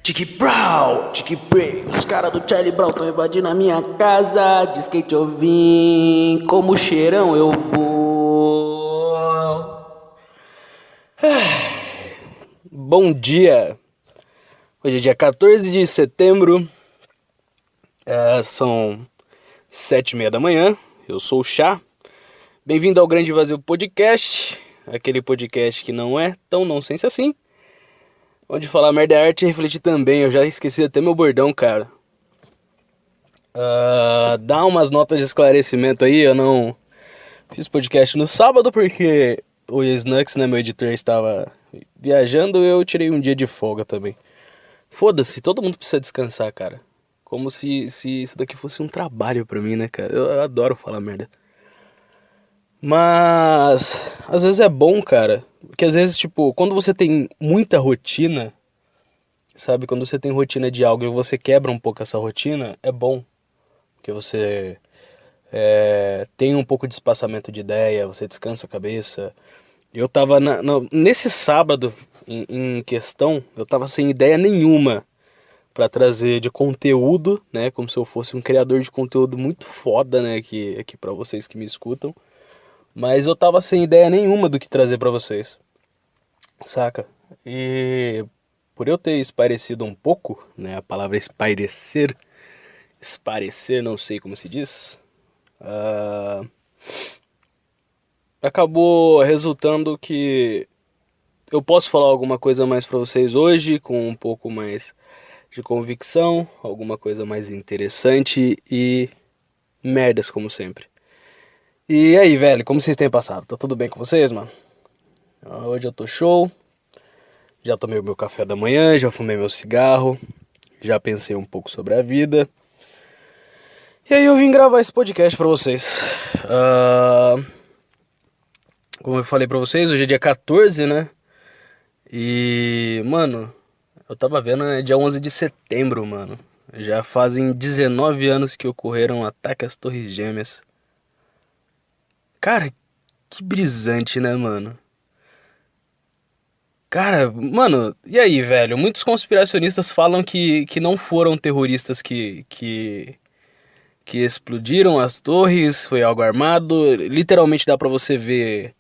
Tiki Brown, Tiki Bray, os caras do Charlie Brown estão invadindo a minha casa. Diz que eu vim, como cheirão eu vou. Bom dia, hoje é dia 14 de setembro, são 7:30 da manhã, eu sou o Chá. Bem-vindo ao Grande Vazio Podcast, aquele podcast que não é tão nonsense assim. Onde falar merda é arte e refletir também. Eu já esqueci até meu bordão, cara. Dá umas notas de esclarecimento aí. Eu não fiz podcast no sábado porque o Snux, né, meu editor, estava viajando e eu tirei um dia de folga também. Foda-se, todo mundo precisa descansar, cara. Como se isso daqui fosse um trabalho pra mim, né, cara? Eu adoro falar merda. Mas às vezes é bom, cara. Porque às vezes, tipo, quando você tem muita rotina, sabe? Quando você tem rotina de algo e você quebra um pouco essa rotina, é bom. Porque você tem um pouco de espaçamento de ideia, você descansa a cabeça. Eu tava nesse sábado em questão, eu tava sem ideia nenhuma pra trazer de conteúdo, né? Como se eu fosse um criador de conteúdo muito foda, né? Aqui pra vocês que me escutam. Mas eu tava sem ideia nenhuma do que trazer pra vocês, saca? E por eu ter esparecido um pouco, né? A palavra espairecer, não sei como se diz, acabou resultando que eu posso falar alguma coisa mais pra vocês hoje, com um pouco mais de convicção, alguma coisa mais interessante e merdas como sempre. E aí, velho, como vocês têm passado? Tá tudo bem com vocês, mano? Hoje eu tô show. Já tomei o meu café da manhã, já fumei meu cigarro, já pensei um pouco sobre a vida. E aí eu vim gravar esse podcast pra vocês. Como eu falei pra vocês, hoje é dia 14, né? E, mano, eu tava vendo, é dia 11 de setembro, mano. Já fazem 19 anos que ocorreram um ataque às Torres Gêmeas. Cara, que brisante, né, mano? Cara, mano, e aí, velho? Muitos conspiracionistas falam que não foram terroristas que explodiram as torres, foi algo armado. Literalmente dá pra você ver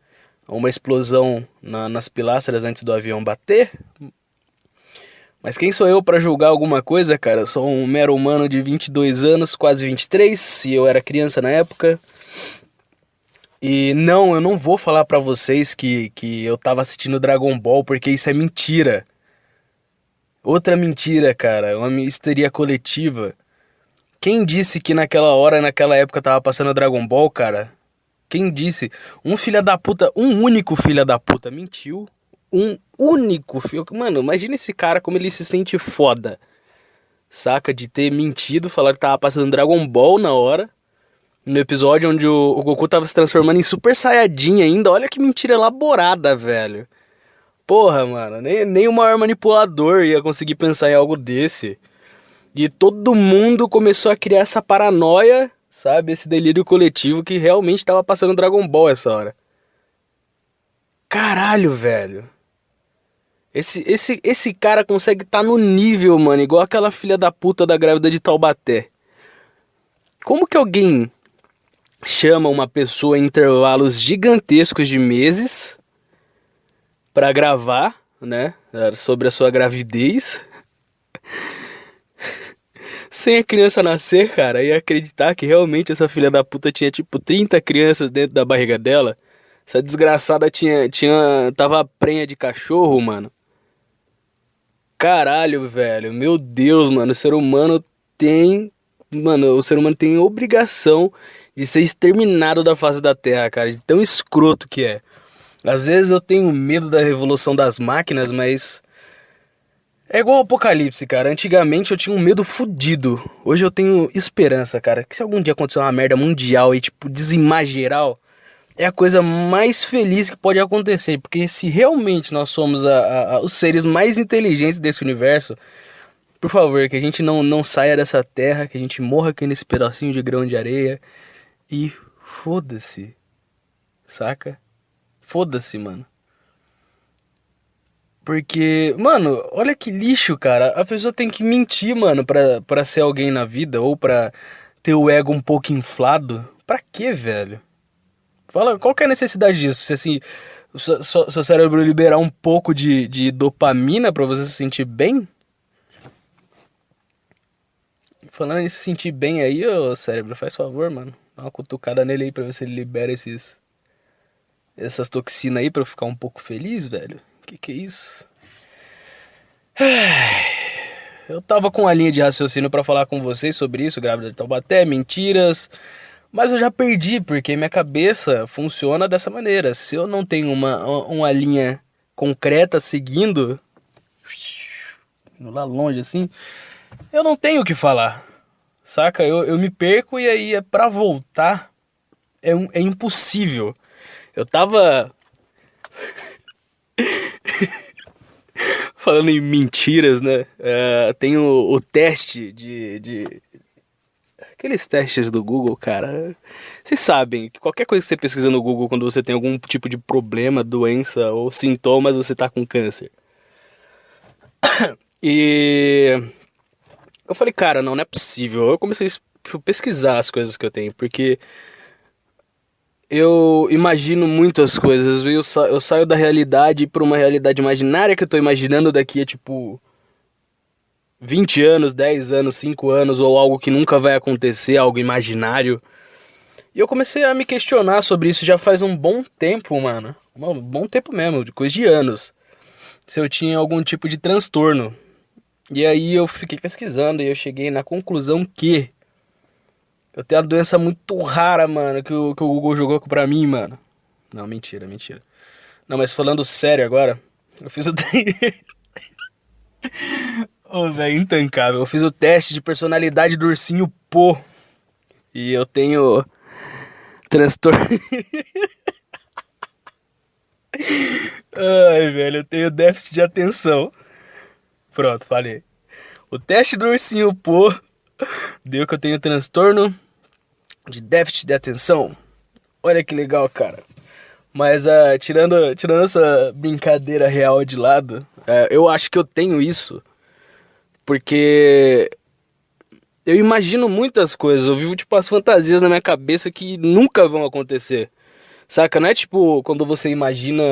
uma explosão nas pilastras antes do avião bater. Mas quem sou eu pra julgar alguma coisa, cara? Eu sou um mero humano de 22 anos, quase 23, e eu era criança na época. E não, eu não vou falar pra vocês que eu tava assistindo Dragon Ball, porque isso é mentira. Outra mentira, cara, uma histeria coletiva. Quem disse que naquela hora, naquela época tava passando Dragon Ball, cara? Quem disse? Um filho da puta, um único filho da puta mentiu. Um único filho. Mano, imagina esse cara como ele se sente foda. Saca? De ter mentido, falar que tava passando Dragon Ball na hora. No episódio onde o Goku tava se transformando em Super Saiyajin ainda. Olha que mentira elaborada, velho. Porra, mano. Nem o maior manipulador ia conseguir pensar em algo desse. E todo mundo começou a criar essa paranoia, sabe? Esse delírio coletivo que realmente tava passando Dragon Ball essa hora. Caralho, velho. Esse cara consegue estar no nível, mano, igual aquela filha da puta da grávida de Taubaté. Como que alguém chama uma pessoa em intervalos gigantescos de meses pra gravar, né, sobre a sua gravidez, sem a criança nascer, cara, e acreditar que realmente essa filha da puta tinha tipo 30 crianças dentro da barriga dela? Essa desgraçada tava prenha de cachorro, mano. Caralho, velho. Meu Deus, mano. O ser humano tem obrigação de ser exterminado da face da Terra, cara. De tão escroto que é. Às vezes eu tenho medo da revolução das máquinas, mas é igual ao Apocalipse, cara. Antigamente eu tinha um medo fudido. Hoje eu tenho esperança, cara. Que se algum dia acontecer uma merda mundial e, tipo, dizimar geral, é a coisa mais feliz que pode acontecer. Porque se realmente nós somos os seres mais inteligentes desse universo, por favor, que a gente não saia dessa terra, que a gente morra aqui nesse pedacinho de grão de areia. E foda-se, saca? Foda-se, mano. Porque, mano, olha que lixo, cara. A pessoa tem que mentir, mano, pra ser alguém na vida ou pra ter o ego um pouco inflado. Pra quê, velho? Fala, qual que é a necessidade disso? Você assim, seu cérebro liberar um pouco de dopamina pra você se sentir bem? Falando em se sentir bem aí, ô cérebro, faz favor, mano. Dá uma cutucada nele aí pra ver se ele libera essas toxinas aí pra eu ficar um pouco feliz, velho. Que é isso? Eu tava com a linha de raciocínio pra falar com vocês sobre isso, grávida de Taubaté, mentiras. Mas eu já perdi, porque minha cabeça funciona dessa maneira. Se eu não tenho uma linha concreta seguindo, indo lá longe assim, eu não tenho o que falar. Saca? Eu me perco e aí é pra voltar é impossível. Eu tava falando em mentiras, né? Tem o teste de. Aqueles testes do Google, cara. Vocês sabem que qualquer coisa que você pesquisa no Google quando você tem algum tipo de problema, doença ou sintomas, você tá com câncer. E eu falei, cara, não é possível. Eu comecei a pesquisar as coisas que eu tenho, porque eu imagino muitas coisas. Eu saio da realidade pra uma realidade imaginária que eu tô imaginando daqui a tipo 20 anos, 10 anos, 5 anos, ou algo que nunca vai acontecer, algo imaginário. E eu comecei a me questionar sobre isso já faz um bom tempo, mano. Um bom tempo mesmo, de coisa de anos. Se eu tinha algum tipo de transtorno. E aí eu fiquei pesquisando e eu cheguei na conclusão que eu tenho uma doença muito rara, mano, que o Google jogou pra mim, mano. Não, mentira, mentira. Não, mas falando sério agora, eu fiz o. Ô, velho, intancável. Eu fiz o teste de personalidade do ursinho Pô. E eu tenho transtorno. Ai, velho, eu tenho déficit de atenção. Pronto, falei. O teste do ursinho Pô deu que eu tenho transtorno de déficit de atenção. Olha que legal, cara. Mas tirando essa brincadeira real de lado, eu acho que eu tenho isso porque eu imagino muitas coisas. Eu vivo tipo as fantasias na minha cabeça que nunca vão acontecer. Saca? Não é tipo quando você imagina.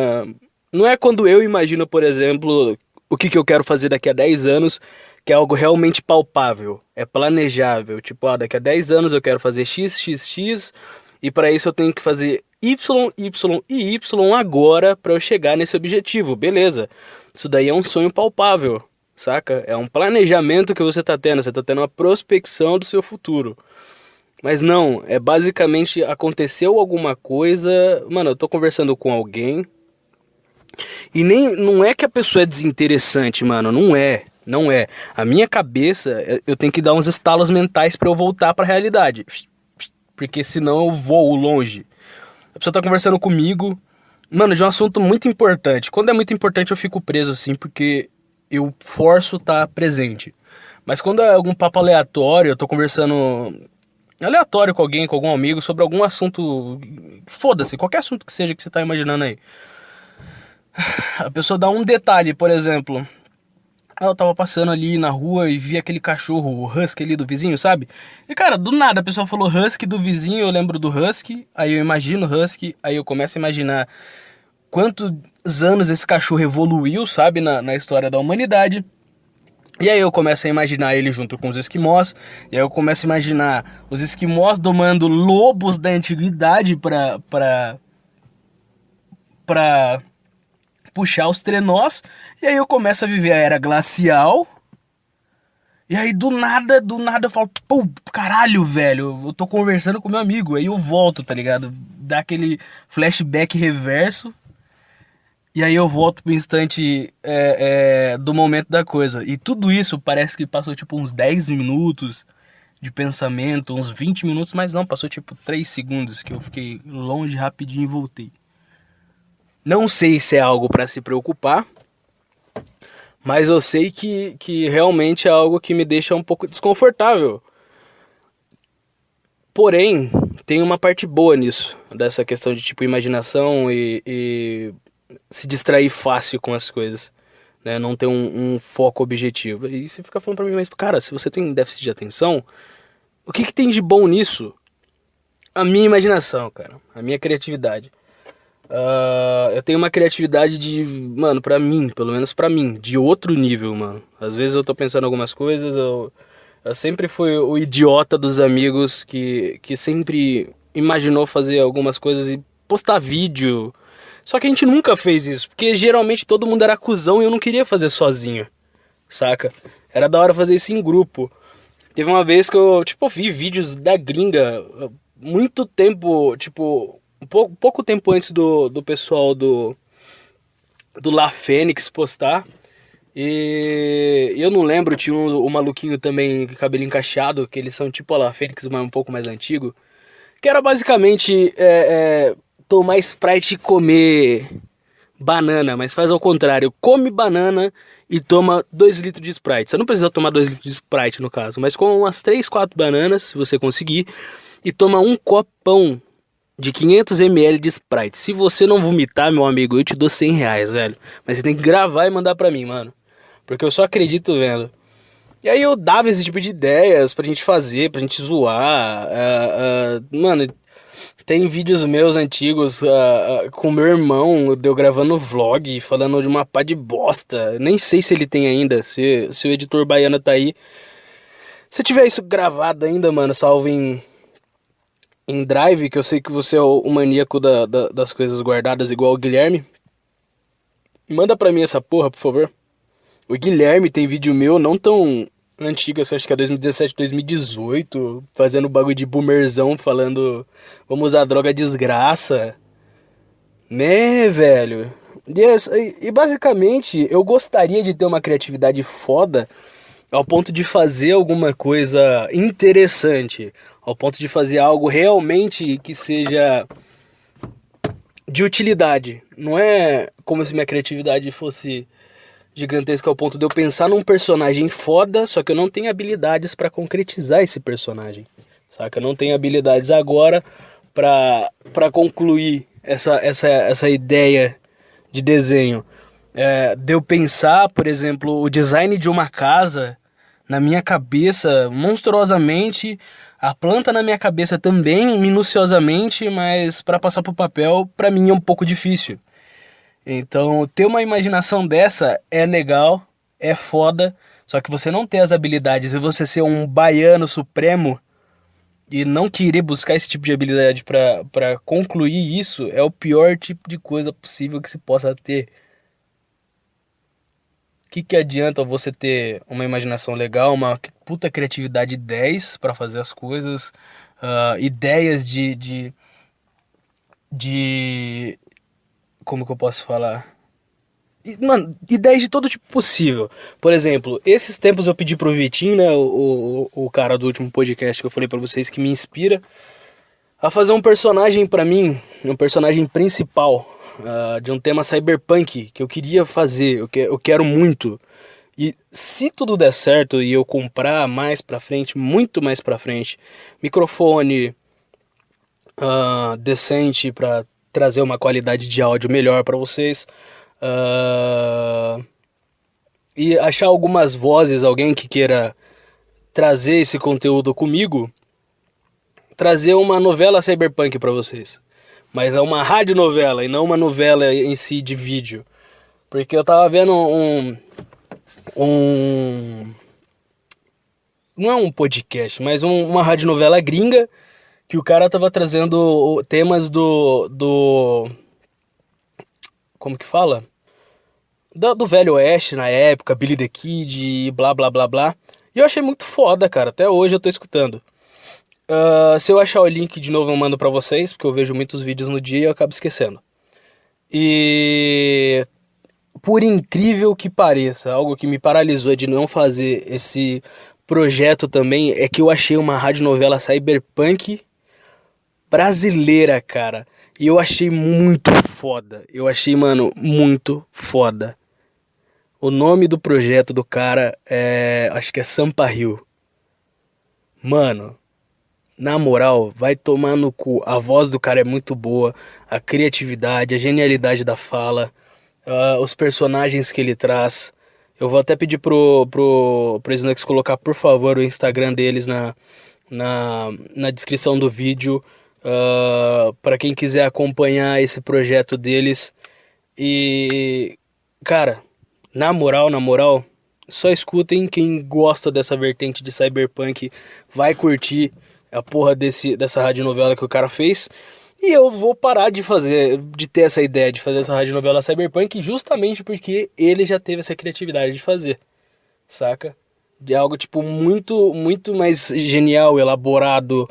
Não é quando eu imagino, por exemplo, o que eu quero fazer daqui a 10 anos, que é algo realmente palpável, é planejável. Tipo, daqui a 10 anos eu quero fazer X, X, X, e para isso eu tenho que fazer Y, Y e Y agora para eu chegar nesse objetivo. Beleza. Isso daí é um sonho palpável, saca? É um planejamento que você tá tendo uma prospecção do seu futuro. Mas não, é basicamente aconteceu alguma coisa. Mano, eu tô conversando com alguém. E nem. Não é que a pessoa é desinteressante, mano. Não é. Não é. A minha cabeça, eu tenho que dar uns estalos mentais pra eu voltar pra realidade. Porque senão eu vou longe. A pessoa tá conversando comigo. Mano, de um assunto muito importante. Quando é muito importante eu fico preso assim, porque eu forço estar presente. Mas quando é algum papo aleatório, eu tô conversando aleatório com alguém, com algum amigo, sobre algum assunto. Foda-se, qualquer assunto que seja que você tá imaginando aí. A pessoa dá um detalhe, por exemplo. Eu tava passando ali na rua e vi aquele cachorro, o husky ali do vizinho, sabe? E cara, do nada a pessoa falou husky do vizinho, eu lembro do husky, aí eu imagino husky, aí eu começo a imaginar quantos anos esse cachorro evoluiu, sabe, na história da humanidade. E aí eu começo a imaginar ele junto com os esquimós, e aí eu começo a imaginar os esquimós domando lobos da antiguidade pra puxar os trenós, e aí eu começo a viver a era glacial, e aí do nada eu falo, pô, caralho, velho, eu tô conversando com meu amigo, aí eu volto, tá ligado? Dá aquele flashback reverso, e aí eu volto pro instante do momento da coisa. E tudo isso parece que passou tipo uns 10 minutos de pensamento, uns 20 minutos, mas não, passou tipo 3 segundos que eu fiquei longe rapidinho e voltei. Não sei se é algo pra se preocupar, mas eu sei que realmente é algo que me deixa um pouco desconfortável. Porém, tem uma parte boa nisso, dessa questão de tipo imaginação e se distrair fácil com as coisas. né? Não ter um foco objetivo. E você fica falando pra mim, mas cara, se você tem déficit de atenção, o que tem de bom nisso? A minha imaginação, cara. A minha criatividade. Eu tenho uma criatividade mano, pra mim, pelo menos pra mim, de outro nível, mano. Às vezes eu tô pensando algumas coisas, eu sempre fui o idiota dos amigos que sempre imaginou fazer algumas coisas e postar vídeo. Só que a gente nunca fez isso, porque geralmente todo mundo era cuzão e eu não queria fazer sozinho, saca? Era da hora fazer isso em grupo. Teve uma vez que eu, tipo, vi vídeos da gringa, muito tempo, tipo, pouco tempo antes do pessoal do La Fênix postar. E eu não lembro, tinha um maluquinho também, cabelo encaixado, que eles são tipo a La Fênix, mas um pouco mais antigo. Que era basicamente tomar Sprite e comer banana, mas faz ao contrário. Come banana e toma 2 litros de Sprite. Você não precisa tomar 2 litros de Sprite no caso, mas come umas 3, 4 bananas, se você conseguir, e toma um copão de 500 ml de Sprite. Se você não vomitar, meu amigo, eu te dou R$ 100, velho. Mas você tem que gravar e mandar pra mim, mano. Porque eu só acredito vendo. E aí eu dava esse tipo de ideias pra gente fazer, pra gente zoar. Mano, tem vídeos meus antigos com meu irmão, eu gravando vlog, falando de uma pá de bosta. Nem sei se ele tem ainda, se o editor baiano tá aí. Se tiver isso gravado ainda, mano, salvo em Drive, que eu sei que você é o maníaco das coisas guardadas igual o Guilherme. Manda pra mim essa porra, por favor. O Guilherme tem vídeo meu não tão antigo, acho que é 2017, 2018, fazendo bagulho de boomerzão, falando vamos usar droga desgraça. Né, velho? E basicamente eu gostaria de ter uma criatividade foda ao ponto de fazer alguma coisa interessante, ao ponto de fazer algo realmente que seja de utilidade. Não é como se minha criatividade fosse gigantesca ao ponto de eu pensar num personagem foda, só que eu não tenho habilidades pra concretizar esse personagem, saca? Eu não tenho habilidades agora pra concluir essa ideia de desenho. De eu pensar, por exemplo, o design de uma casa na minha cabeça monstruosamente, a planta na minha cabeça também minuciosamente, mas pra passar pro papel, pra mim é um pouco difícil. Então, ter uma imaginação dessa é legal, é foda, só que você não ter as habilidades e você ser um baiano supremo e não querer buscar esse tipo de habilidade pra concluir isso é o pior tipo de coisa possível que se possa ter. O que adianta você ter uma imaginação legal, uma puta criatividade 10 pra fazer as coisas, ideias de como que eu posso falar? Mano, ideias de todo tipo possível. Por exemplo, esses tempos eu pedi pro Vitinho, né, o cara do último podcast que eu falei pra vocês que me inspira, a fazer um personagem pra mim, um personagem principal, de um tema cyberpunk que eu queria fazer, eu quero muito. E se tudo der certo e eu comprar mais pra frente, muito mais pra frente, microfone decente pra trazer uma qualidade de áudio melhor pra vocês, e achar algumas vozes, alguém que queira trazer esse conteúdo comigo, trazer uma novela cyberpunk pra vocês. Mas é uma radionovela e não uma novela em si de vídeo. Porque eu tava vendo não é um podcast, mas uma radionovela gringa que o cara tava trazendo temas como que fala? Do Velho Oeste na época, Billy the Kid e blá blá blá blá. E eu achei muito foda, cara. Até hoje eu tô escutando. Se eu achar o link de novo eu mando pra vocês, porque eu vejo muitos vídeos no dia e eu acabo esquecendo. E por incrível que pareça, algo que me paralisou de não fazer esse projeto também é que eu achei uma radionovela cyberpunk brasileira, cara. E eu achei muito foda. Eu achei, mano, muito foda. O nome do projeto do cara acho que é Sampa Rio. Mano, na moral, vai tomar no cu. A voz do cara é muito boa, a criatividade, a genialidade da fala. os personagens que ele traz. Eu vou até pedir pro Snux colocar, por favor, o Instagram deles na descrição do vídeo, para quem quiser acompanhar esse projeto deles. E, cara, na moral, só escutem. Quem gosta dessa vertente de cyberpunk vai curtir a porra dessa radionovela que o cara fez. E eu vou parar de ter essa ideia de fazer essa radionovela cyberpunk justamente porque ele já teve essa criatividade de fazer, saca? De algo tipo muito mais genial, elaborado,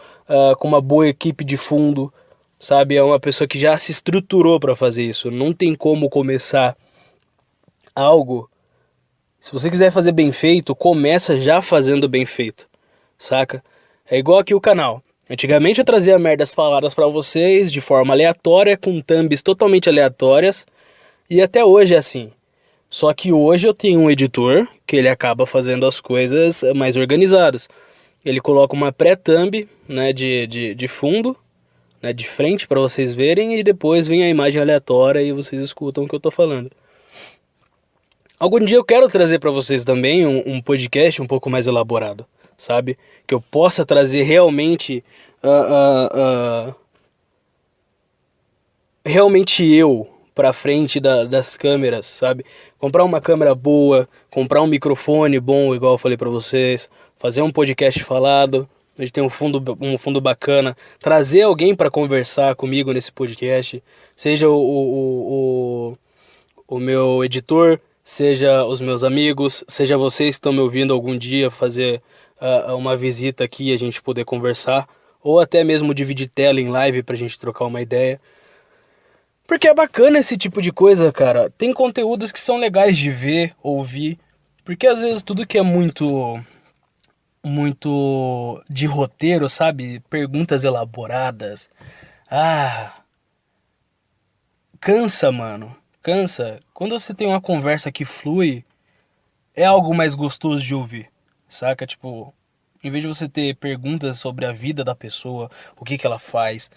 com uma boa equipe de fundo, sabe? É uma pessoa que já se estruturou pra fazer isso. Não tem como começar algo. Se você quiser fazer bem feito, começa já fazendo bem feito, saca? É igual aqui o canal. Antigamente eu trazia merdas faladas pra vocês de forma aleatória, com thumbs totalmente aleatórias, e até hoje é assim. Só que hoje eu tenho um editor que ele acaba fazendo as coisas mais organizadas. Ele coloca uma pré-thumb, né, de fundo, né, de frente pra vocês verem, e depois vem a imagem aleatória e vocês escutam o que eu tô falando. Algum dia eu quero trazer pra vocês também um podcast um pouco mais elaborado, sabe? Que eu possa trazer realmente realmente eu pra frente das câmeras, sabe? Comprar uma câmera boa, comprar um microfone bom, igual eu falei pra vocês, fazer um podcast falado, onde tem um fundo bacana, trazer alguém pra conversar comigo nesse podcast, seja o meu editor, seja os meus amigos, seja vocês que estão me ouvindo algum dia fazer uma visita aqui e a gente poder conversar, ou até mesmo dividir tela em live pra gente trocar uma ideia. Porque é bacana esse tipo de coisa, cara. Tem conteúdos que são legais de ver, ouvir, porque às vezes tudo que é muito de roteiro, sabe? Perguntas elaboradas. Cansa, mano. Cansa. Quando você tem uma conversa que flui, é algo mais gostoso de ouvir, saca? Tipo, em vez de você ter perguntas sobre a vida da pessoa, o que ela faz,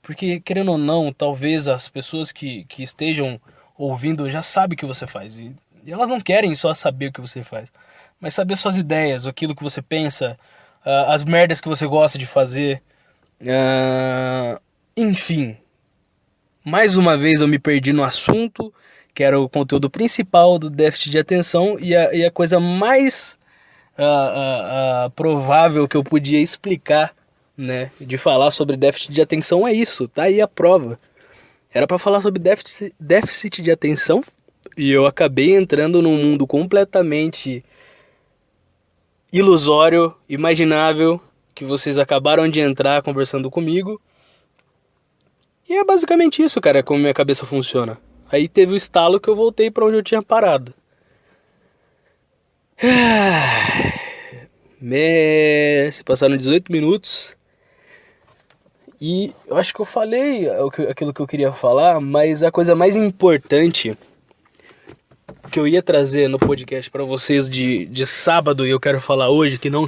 porque, querendo ou não, talvez as pessoas que estejam ouvindo já sabem o que você faz, e elas não querem só saber o que você faz, mas saber suas ideias, aquilo que você pensa, as merdas que você gosta de fazer, enfim. Mais uma vez eu me perdi no assunto, que era o conteúdo principal do déficit de atenção, e a coisa mais provável que eu podia explicar, né, de falar sobre déficit de atenção é isso, tá aí a prova. Era pra falar sobre déficit de atenção, e eu acabei entrando num mundo completamente ilusório, imaginável, que vocês acabaram de entrar conversando comigo. E é basicamente isso, cara, como minha cabeça funciona. Aí teve o estalo que eu voltei pra onde eu tinha parado. Se passaram 18 minutos. E eu acho que eu falei aquilo que eu queria falar, mas a coisa mais importante que eu ia trazer no podcast pra vocês de sábado, e eu quero falar hoje, que não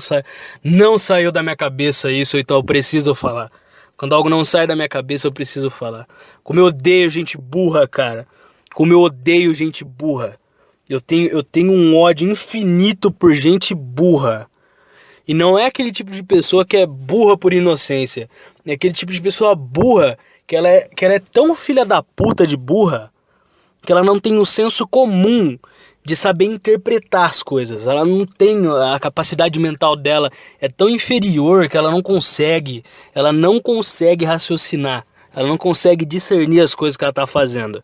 saiu da minha cabeça isso, então eu preciso falar. Quando algo não sai da minha cabeça, eu preciso falar. Como eu odeio gente burra, cara. Como eu odeio gente burra. Eu tenho um ódio infinito por gente burra. E não é aquele tipo de pessoa que é burra por inocência. É aquele tipo de pessoa burra que ela é tão filha da puta de burra que ela não tem o senso comum de saber interpretar as coisas. Ela não tem, a capacidade mental dela é tão inferior que ela não consegue raciocinar, ela não consegue discernir as coisas que ela tá fazendo.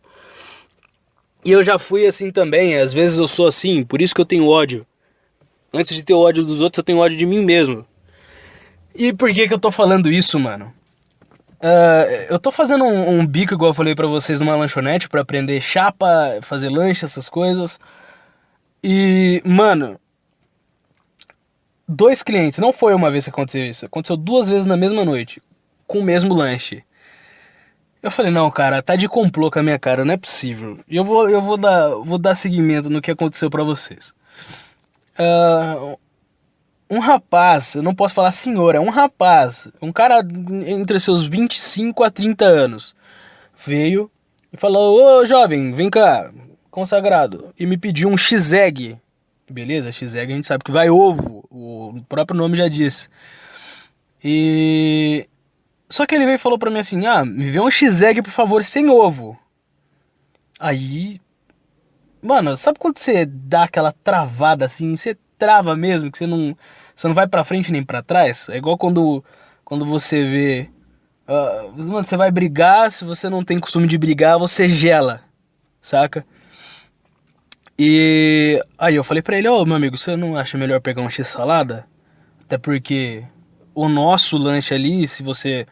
E eu já fui assim também, às vezes eu sou assim, por isso que eu tenho ódio. Antes de ter ódio dos outros, eu tenho ódio de mim mesmo. E por que eu tô falando isso, mano? Eu tô fazendo um bico, igual eu falei pra vocês, numa lanchonete pra aprender chapa, fazer lanche, essas coisas. E, mano, 2 clientes, não foi uma vez que aconteceu isso, aconteceu 2 vezes na mesma noite, com o mesmo lanche. Eu falei, não, cara, tá de complô com a minha cara, não é possível. E eu vou dar seguimento no que aconteceu pra vocês. Um rapaz, eu não posso falar senhor, é um rapaz, um cara entre seus 25 a 30 anos, veio E falou, ô jovem, vem cá, consagrado. E me pediu um X-Egg. Beleza, X-Egg a gente sabe que vai ovo, o próprio nome já diz. E... Só que ele veio e falou pra mim assim, me vê um X-Egg por favor, sem ovo. Aí... Mano, sabe quando você dá aquela travada assim, você trava mesmo, que você não vai pra frente nem pra trás? É igual quando você vê... mano, você vai brigar, se você não tem costume de brigar, você gela, saca? E aí eu falei pra ele, meu amigo, você não acha melhor pegar um X-salada? Até porque o nosso lanche ali, se você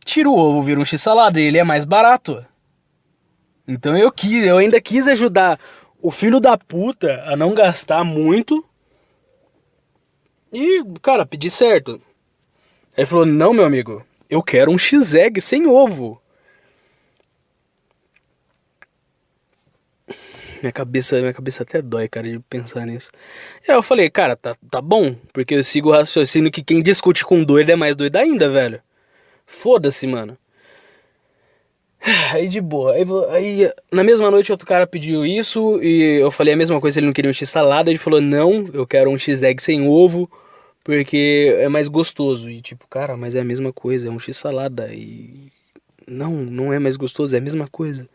tira o ovo, vira um X-salada, ele é mais barato. Então eu ainda quis ajudar o filho da puta a não gastar muito. E, cara, pedi certo. Aí ele falou, não, meu amigo, eu quero um X-Egg sem ovo. Minha cabeça até dói, cara, de pensar nisso. E aí eu falei, cara, tá bom, porque eu sigo o raciocínio que quem discute com doido é mais doido ainda, velho. Foda-se, mano. Aí de boa. Aí, na mesma noite outro cara pediu isso e eu falei a mesma coisa, ele não queria um X-salada. Ele falou, não, eu quero um X-Egg sem ovo, porque é mais gostoso. E tipo, cara, mas é a mesma coisa, é um X-salada. E não é mais gostoso, é a mesma coisa.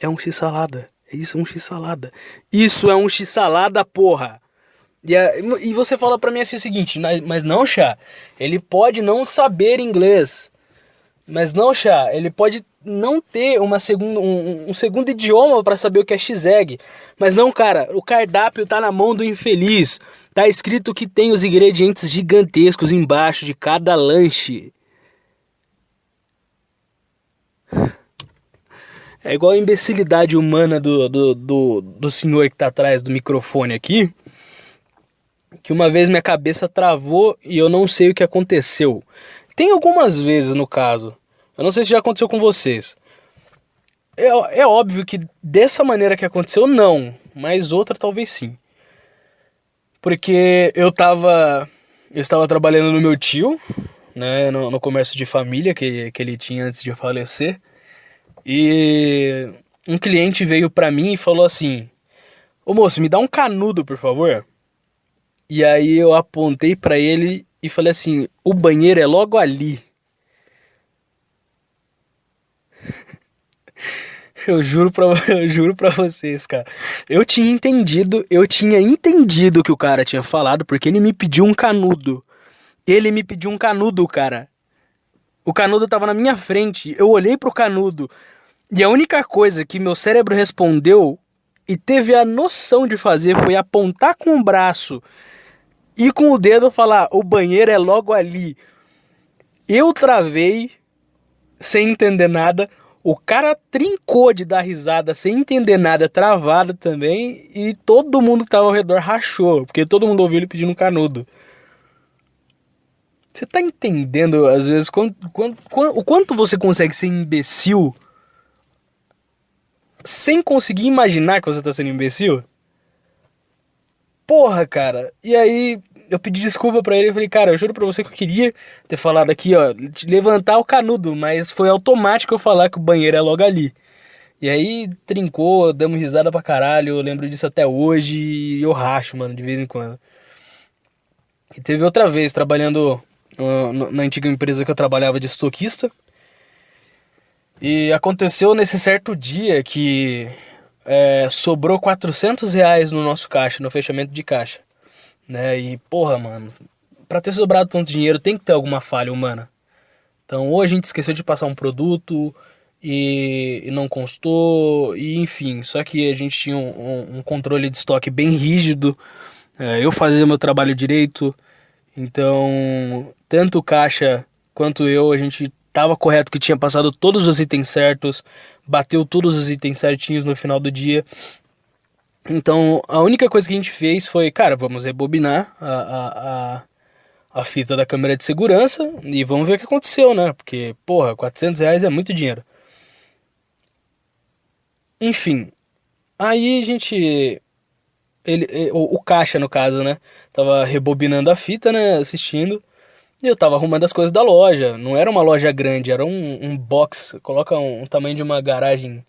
É um X-salada. Isso é um X-salada. Isso é um X-salada, porra. E você fala pra mim assim o seguinte, mas não, chá, ele pode não saber inglês. Mas não, chá, ele pode não ter um segundo idioma pra saber o que é X-Egg. Mas não, cara, o cardápio tá na mão do infeliz. Tá escrito que tem os ingredientes gigantescos embaixo de cada lanche. É igual a imbecilidade humana do senhor que tá atrás do microfone aqui. Que uma vez minha cabeça travou e eu não sei o que aconteceu. Tem algumas vezes no caso. Eu não sei se já aconteceu com vocês. É óbvio que dessa maneira que aconteceu, não. Mas outra talvez sim. Porque eu estava trabalhando no meu tio, né, no comércio de família que ele tinha antes de falecer. E um cliente veio pra mim e falou assim: ô moço, me dá um canudo, por favor. E aí eu apontei pra ele e falei assim: o banheiro é logo ali. Eu juro pra vocês, cara. Eu tinha entendido o que o cara tinha falado, porque ele me pediu um canudo. Ele me pediu um canudo, cara. O canudo tava na minha frente. Eu olhei pro canudo. E a única coisa que meu cérebro respondeu e teve a noção de fazer foi apontar com o braço e com o dedo falar: o banheiro é logo ali. Eu travei sem entender nada. O cara trincou de dar risada sem entender nada, travado também. E todo mundo que tava ao redor rachou, porque todo mundo ouviu ele pedindo um canudo. Você tá entendendo, às vezes, o quanto você consegue ser imbecil sem conseguir imaginar que você tá sendo imbecil? Porra, cara. E aí eu pedi desculpa pra ele e falei, cara, eu juro pra você que eu queria ter falado aqui, ó, te levantar o canudo, mas foi automático eu falar que o banheiro é logo ali. E aí trincou, damos risada pra caralho, eu lembro disso até hoje e eu racho, mano, de vez em quando. E teve outra vez, trabalhando na antiga empresa que eu trabalhava de estoquista. E aconteceu nesse certo dia que sobrou R$ 400 no nosso caixa, no fechamento de caixa. Né? E porra, mano, pra ter sobrado tanto dinheiro tem que ter alguma falha humana. Então, ou a gente esqueceu de passar um produto e não constou, e enfim. Só que a gente tinha um controle de estoque bem rígido. Eu fazia meu trabalho direito. Então, tanto o caixa quanto eu, a gente tava correto que tinha passado todos os itens certos, bateu todos os itens certinhos no final do dia. Então, a única coisa que a gente fez foi, cara, vamos rebobinar a fita da câmera de segurança e vamos ver o que aconteceu, né? Porque, porra, R$ 400 é muito dinheiro. Enfim, aí a gente... o caixa, no caso, né? Tava rebobinando a fita, né? Assistindo. E eu tava arrumando as coisas da loja. Não era uma loja grande, era um box. Coloca um tamanho de uma garagem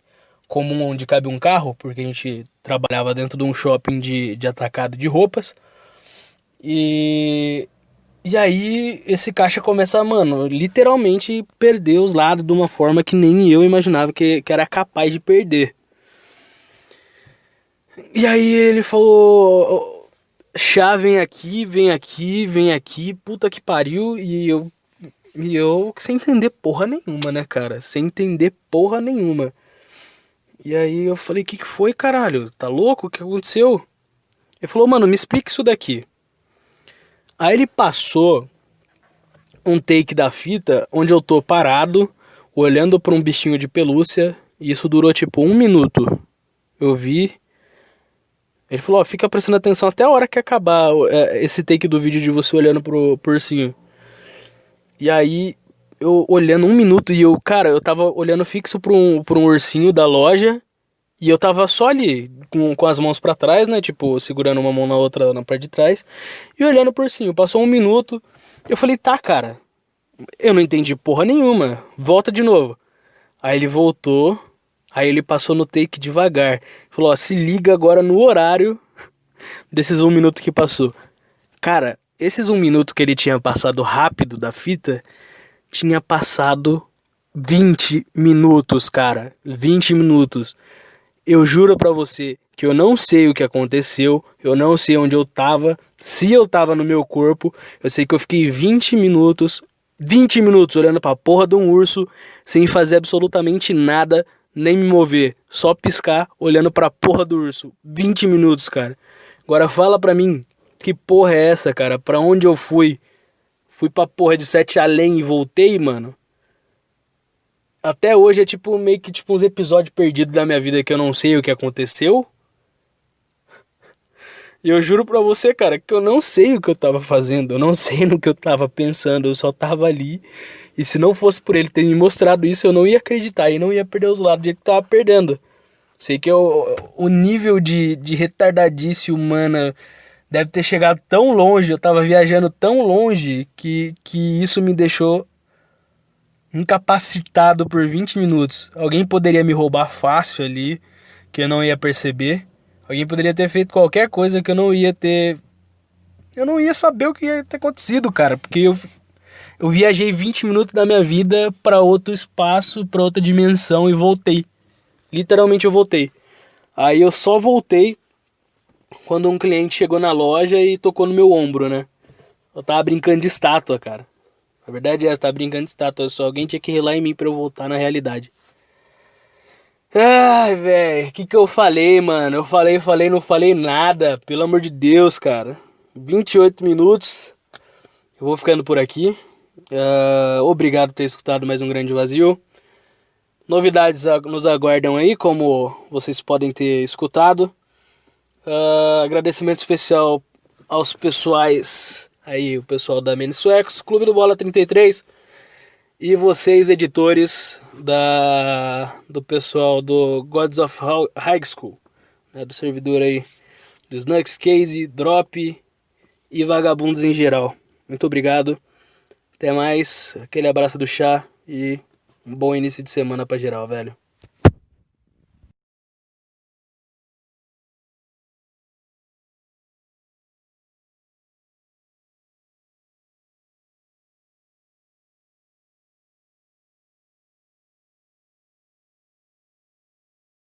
comum onde cabe um carro, porque a gente trabalhava dentro de um shopping de atacado de roupas. E, e aí esse caixa começa, mano, literalmente perder os lados de uma forma que nem eu imaginava que era capaz de perder. E aí ele falou, chá, vem aqui, vem aqui, vem aqui, puta que pariu. E eu sem entender porra nenhuma, né, cara? Sem entender porra nenhuma. E aí eu falei, que foi, caralho? Tá louco? O que aconteceu? Ele falou, mano, me explica isso daqui. Aí ele passou um take da fita onde eu tô parado, olhando pra um bichinho de pelúcia, e isso durou tipo 1 minuto. Eu vi. Ele falou, ó, fica prestando atenção até a hora que acabar esse take do vídeo de você olhando pro ursinho. E aí, eu olhando 1 minuto e cara, eu tava olhando fixo pra um ursinho da loja. E eu tava só ali, com as mãos pra trás, né? Tipo, segurando uma mão na outra na parte de trás. E olhando pro ursinho. Passou 1 minuto. Eu falei, tá, cara. Eu não entendi porra nenhuma. Volta de novo. Aí ele voltou. Aí ele passou no take devagar. Falou, ó, se liga agora no horário desses 1 minuto que passou. Cara, esses 1 minuto que ele tinha passado rápido da fita, tinha passado 20 minutos, cara. 20 minutos. Eu juro pra você que eu não sei o que aconteceu, eu não sei onde eu tava, se eu tava no meu corpo, eu sei que eu fiquei 20 minutos olhando pra porra de um urso, sem fazer absolutamente nada, nem me mover, só piscar, olhando pra porra do urso. 20 minutos, cara. Agora fala pra mim, que porra é essa, cara? Pra onde eu fui? Fui pra porra de Sete Além e voltei, mano? Até hoje é tipo meio que tipo uns episódios perdidos da minha vida que eu não sei o que aconteceu. E eu juro pra você, cara, que eu não sei o que eu tava fazendo, eu não sei no que eu tava pensando, eu só tava ali. E se não fosse por ele ter me mostrado isso, eu não ia acreditar e não ia perder os lados do jeito que tava perdendo. Sei que o nível de retardadice humana deve ter chegado tão longe, eu tava viajando tão longe que isso me deixou incapacitado por 20 minutos. Alguém poderia me roubar fácil ali, que eu não ia perceber. Alguém poderia ter feito qualquer coisa que eu não ia ter. Eu não ia saber o que ia ter acontecido, cara. Porque eu viajei 20 minutos da minha vida pra outro espaço, pra outra dimensão e voltei. Literalmente eu voltei. Aí eu só voltei quando um cliente chegou na loja e tocou no meu ombro, né? Eu tava brincando de estátua, cara. A verdade é essa, tava brincando de estátua. Só alguém tinha que relar em mim pra eu voltar na realidade. Ai, velho, que eu falei, mano? Eu falei, não falei nada. Pelo amor de Deus, cara. 28 minutos. Eu vou ficando por aqui. Obrigado por ter escutado mais um Grande Vazio. Novidades nos aguardam aí, como vocês podem ter escutado. Agradecimento especial aos pessoais aí, o pessoal da Menes Suecos, Clube do Bola 33 e vocês, editores do pessoal do Gods of High School, né, do servidor aí do Snux, Case, Drop e vagabundos em geral. Muito obrigado, até mais, aquele abraço do chá e um bom início de semana pra geral, velho.